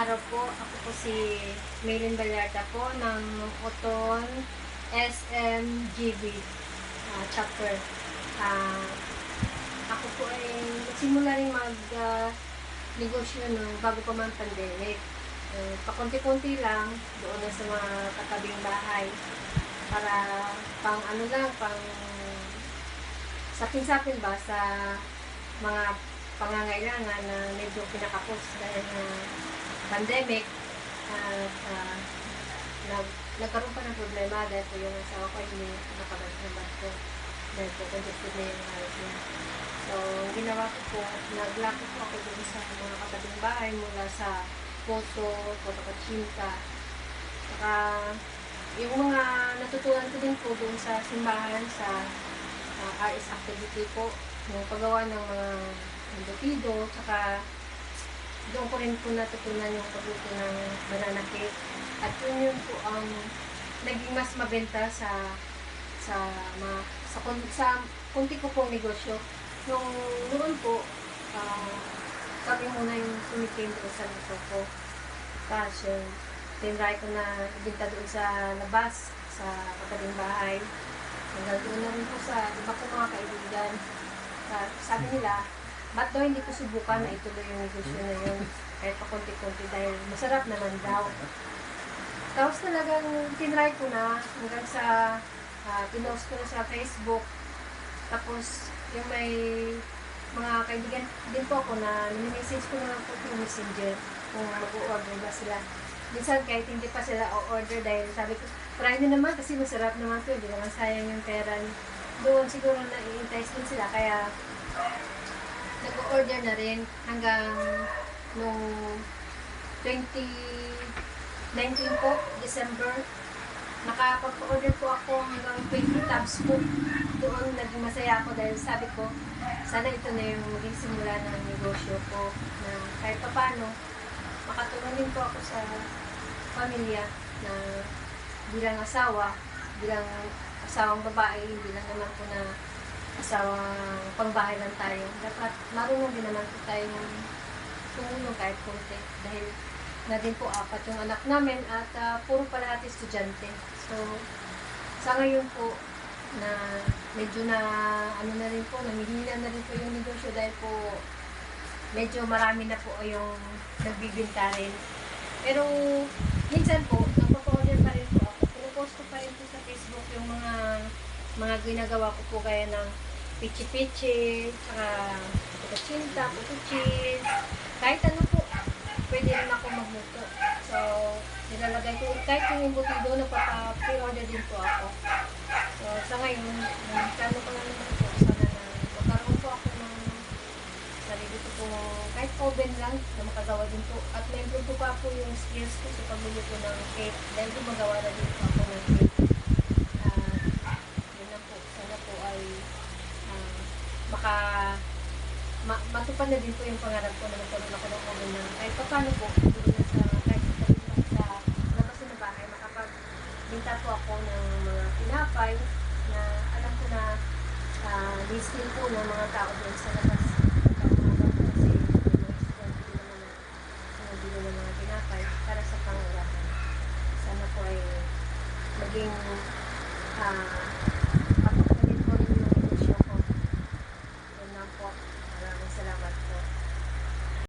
araw po, ako po si Maylin Vallarta po ng Oton SMGB chapter. Ako po ay nagsimula rin negosyo bago pa man pandemic. Pakunti-kunti lang doon na sa mga katabing bahay para pang sapin-sapin ba sa mga pangangailangan na medyo pinakapos dahil na pandemic at nagkaroon pa ng problema dahil po yung asawa ko hindi nakabalik ng barko dahil po congested na yung halos niya. So, ginawa ko po, naglako po ako doon sa mga katabing bahay mula sa Poso, Cotacachinta. Saka, yung mga natutunan ko din po doon sa simbahan, sa RS activity po, yung paggawa ng mga embutido, saka doon ko rin po natutunan yung pagluto ng banana cake. At yun po ang naging mas mabenta sa kunti ko pong negosyo. Noon po, kami muna yung tumikim doon sa luto ko. Tapos tinry ko na ibenta doon sa labas, sa katabing bahay. Hanggang doon na rin po sa iba ko mga kaibigan. Sabi nila, ba't daw hindi ko subukan na ituloy yung negosyo na yun kahit pa konti-konti dahil masarap naman daw. Tapos talagang tinry ko na hanggang sa pinost ko na sa Facebook. Tapos yung may mga kaibigan din po ako na message ko na po yung messenger kung mag-order ba sila. Minsan kahit hindi pa sila o-order dahil sabi ko, try nyo naman kasi masarap naman to, hindi naman sayang yung pera. Doon siguro na i-entice din sila kaya nag-order na rin hanggang nung 2019 po, December. Nakapag-order po ako hanggang 20 tabs po. Doon naging masaya ako dahil sabi ko, sana ito na yung maging simula ng negosyo ko na kahit pa paano, makatulong din po ako sa pamilya na bilang asawang babae, hindi lang naman po na asawang pangbahay lang tayo. Dapat marunong din naman po tayong tumulong kahit konti dahil na din po 4 yung anak namin at puro pala estudyante. So, sa ngayon po na medyo na na rin po, namihina na rin po yung negosyo dahil po medyo marami na po yung nagbibinta rin. Pero minsan po, nagpa-order pa rin po ako. Pinupost ko pa rin po sa Facebook yung mga ginagawa ko po gaya ng pichi-pichi, saka putachinta, putuchis, kahit ano po, pwede rin ako magluto. So, nilalagay ko, kahit yung embutido, nagpapa-pre-order din po ako. So, sa ngayon, plano ko na naman po, sana na magkaroon po ako ng sarili ko po, kahit oven lang, na makagawa din po. At na-improve ko pa po yung skills ko sa pagluluto ng cake, dahil gumagawa na din po ako ng cake. Yun lang po, sana po ay matupad na din po yung pangarap ko na magkaroon ako ng oven na kahit pa paano po, doon na kahit sa labas na bahay, makapagbinta po ako ng mga tinapay na alam ko na listin po ng mga tao doon sa labas